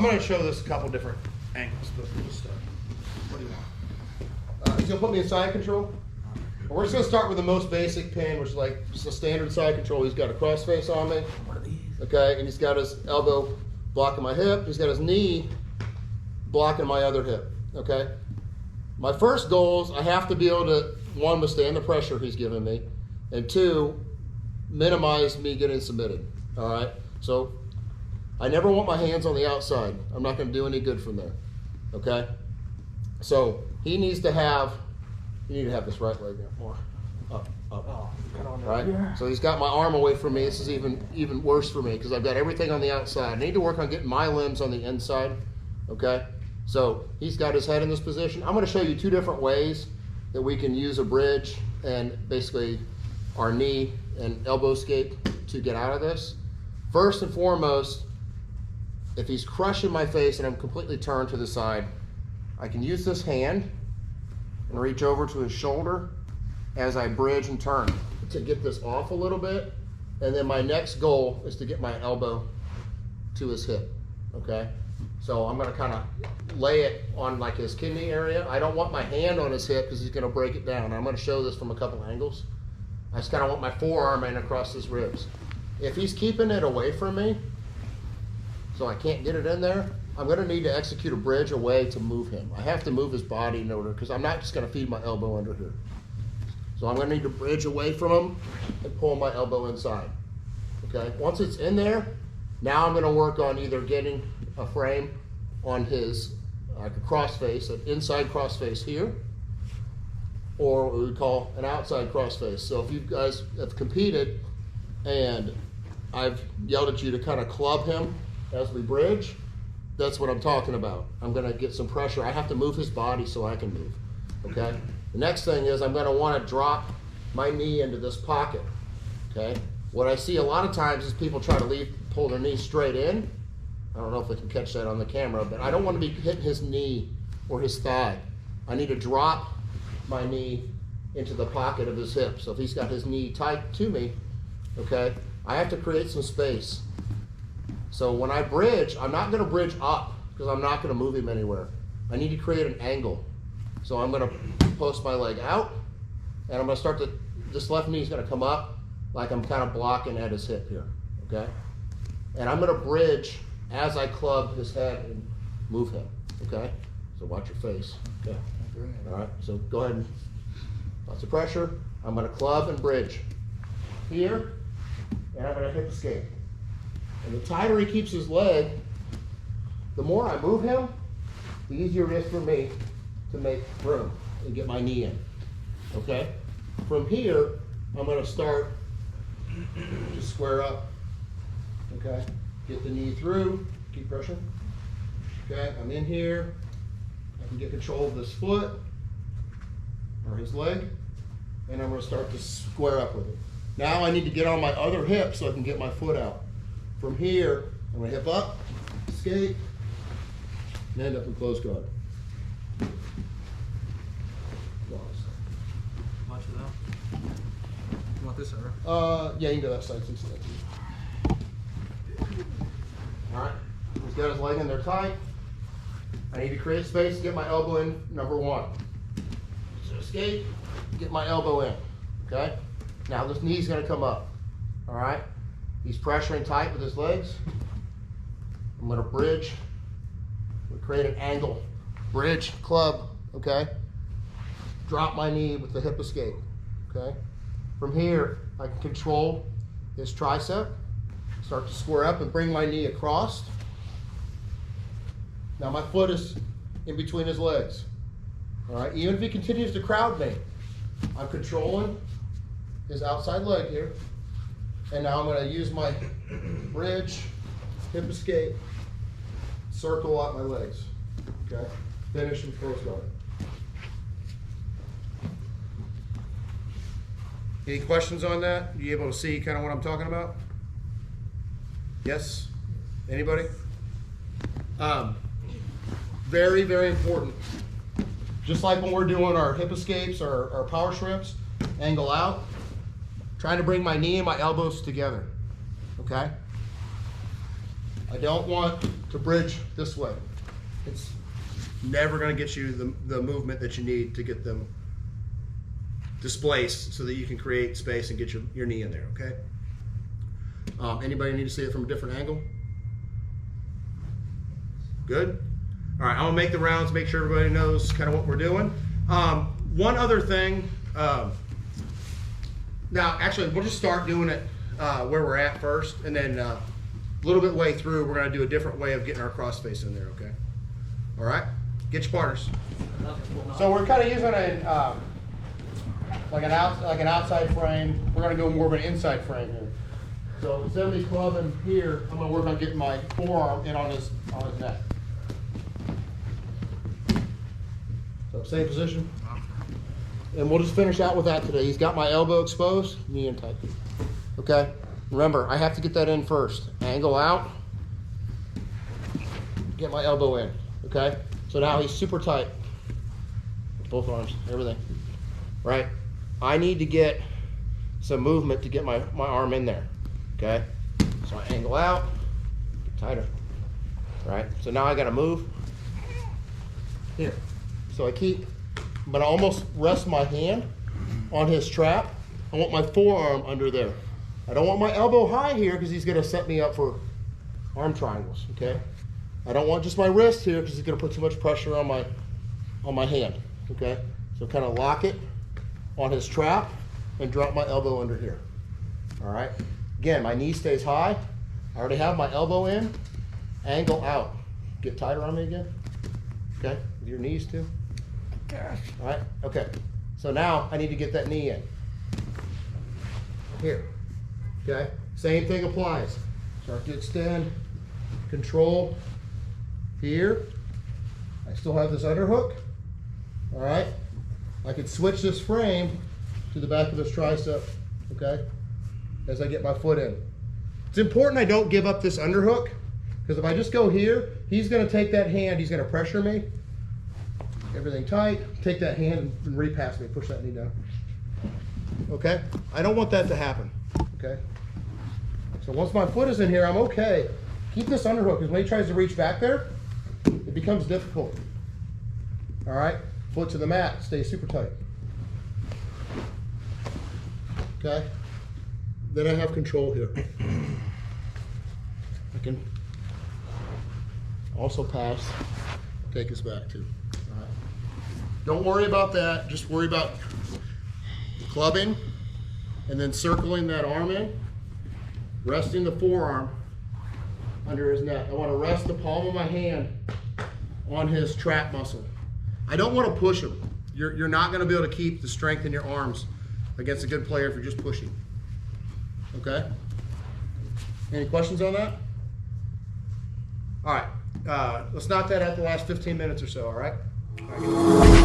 going to show this a couple different angles, but we'll start. What do you want? He's going to put me in side control. We're just going to start with the most basic pin, which is like just a standard side control. He's got a cross face on me. What are these? Okay, and he's got his elbow blocking my hip. He's got his knee blocking my other hip. Okay. My first goal is I have to be able to, one, withstand the pressure he's giving me, and two, minimize me getting submitted. All right. So I never want my hands on the outside. I'm not going to do any good from there. Okay. So he needs to have. You need to have this right leg more up. Oh, got on Right? here. So he's got my arm away from me. This is even worse for me because I've got everything on the outside. I need to work on getting my limbs on the inside. Okay? So he's got his head in this position. I'm going to show you two different ways that we can use a bridge and basically our knee and elbow escape to get out of this. First and foremost, if he's crushing my face and I'm completely turned to the side, I can use this hand and reach over to his shoulder as I bridge and turn to get this off a little bit. And then my next goal is to get my elbow to his hip, okay? So I'm gonna kind of lay it on like his kidney area. I don't want my hand on his hip because he's gonna break it down. I'm gonna show this from a couple angles. I just kind of want my forearm in across his ribs. If he's keeping it away from me, so I can't get it in there, I'm going to need to execute a bridge away to move him. I have to move his body in order, because I'm not just going to feed my elbow under here. So I'm going to need to bridge away from him and pull my elbow inside. Okay, once it's in there, now I'm going to work on either getting a frame on his, like a cross face, an inside cross face here, or what we call an outside cross face. So if you guys have competed and I've yelled at you to kind of club him as we bridge, that's what I'm talking about. I'm gonna get some pressure. I have to move his body so I can move, okay? The next thing is I'm gonna wanna drop my knee into this pocket, okay? What I see a lot of times is people try to pull their knee straight in. I don't know if they can catch that on the camera, but I don't wanna be hitting his knee or his thigh. I need to drop my knee into the pocket of his hip. So if he's got his knee tight to me, okay, I have to create some space. So when I bridge, I'm not going to bridge up because I'm not going to move him anywhere. I need to create an angle. So I'm going to post my leg out, and I'm going to start to, this left knee is going to come up like I'm kind of blocking at his hip here, okay? And I'm going to bridge as I club his head and move him, okay? So watch your face, okay? All right, so go ahead and, lots of pressure. I'm going to club and bridge here, and I'm going to hip escape. And the tighter he keeps his leg, the more I move him, the easier it is for me to make room and get my knee in, okay? From here, I'm gonna start to square up, okay? Get the knee through, keep pressure, okay? I'm in here, I can get control of this foot, or his leg, and I'm gonna start to square up with it. Now I need to get on my other hip so I can get my foot out. From here, I'm going to hip up, escape, and end up in close guard. Watch it out. You want this over? Yeah, you can go that side. All right, he's got his leg in there tight. I need to create space to get my elbow in, number one. So escape, get my elbow in, okay? Now this knee's going to come up, all right? He's pressuring tight with his legs. I'm going to bridge. We'll create an angle. Bridge, club, okay? Drop my knee with the hip escape, okay? From here, I can control his tricep. Start to square up and bring my knee across. Now my foot is in between his legs, all right? Even if he continues to crowd me, I'm controlling his outside leg here. And now I'm going to use my bridge, hip escape, circle out my legs, okay? Finish in close guard. Any questions on that? Are you able to see kind of what I'm talking about? Yes? Anybody? Very, very important. Just like when we're doing our hip escapes or our power shrimps, angle out. Trying to bring my knee and my elbows together, okay? I don't want to bridge this way. It's never gonna get you the movement that you need to get them displaced so that you can create space and get your knee in there, okay? Anybody need to see it from a different angle? Good? All right, I'm gonna make the rounds, make sure everybody knows kind of what we're doing. One other thing, now actually we'll just start doing it where we're at first, and then a little bit way through, we're gonna do a different way of getting our crossface in there, okay? All right, get your partners. So we're kind of using like an outside frame. We're gonna go more of an inside frame here. So instead of me clubbing here, I'm gonna work on getting my forearm in on his neck. So same position. And we'll just finish out with that today. He's got my elbow exposed, knee in tight. Okay? Remember, I have to get that in first. Angle out, get my elbow in. Okay? So now he's super tight. Both arms, everything. Right? I need to get some movement to get my arm in there. Okay? So I angle out, get tighter. Right? So now I gotta move. Here. So I'm gonna almost rest my hand on his trap. I want my forearm under there. I don't want my elbow high here because he's gonna set me up for arm triangles, okay? I don't want just my wrist here because he's gonna put too much pressure on my hand, okay? So kind of lock it on his trap and drop my elbow under here, all right? Again, my knee stays high. I already have my elbow in, angle out. Get tighter on me again, okay? With your knees too. Gosh. All right, okay. So now I need to get that knee in. Here, okay? Same thing applies. Start to extend, control here. I still have this underhook, all right? I could switch this frame to the back of this tricep, okay? As I get my foot in. It's important I don't give up this underhook, because if I just go here, he's gonna take that hand, he's gonna pressure me. Everything tight, take that hand and repass me, push that knee down. Okay? I don't want that to happen, okay? So once my foot is in here, I'm okay. Keep this underhook, because when he tries to reach back there, it becomes difficult. All right? Foot to the mat, stay super tight. Okay? Then I have control here. I can also pass, take us back too. All right. Don't worry about that, just worry about clubbing and then circling that arm in, resting the forearm under his neck. I want to rest the palm of my hand on his trap muscle. I don't want to push him. You're not going to be able to keep the strength in your arms against a good player if you're just pushing. Okay? Any questions on that? All right. Let's knock that out the last 15 minutes or so, all right? All right.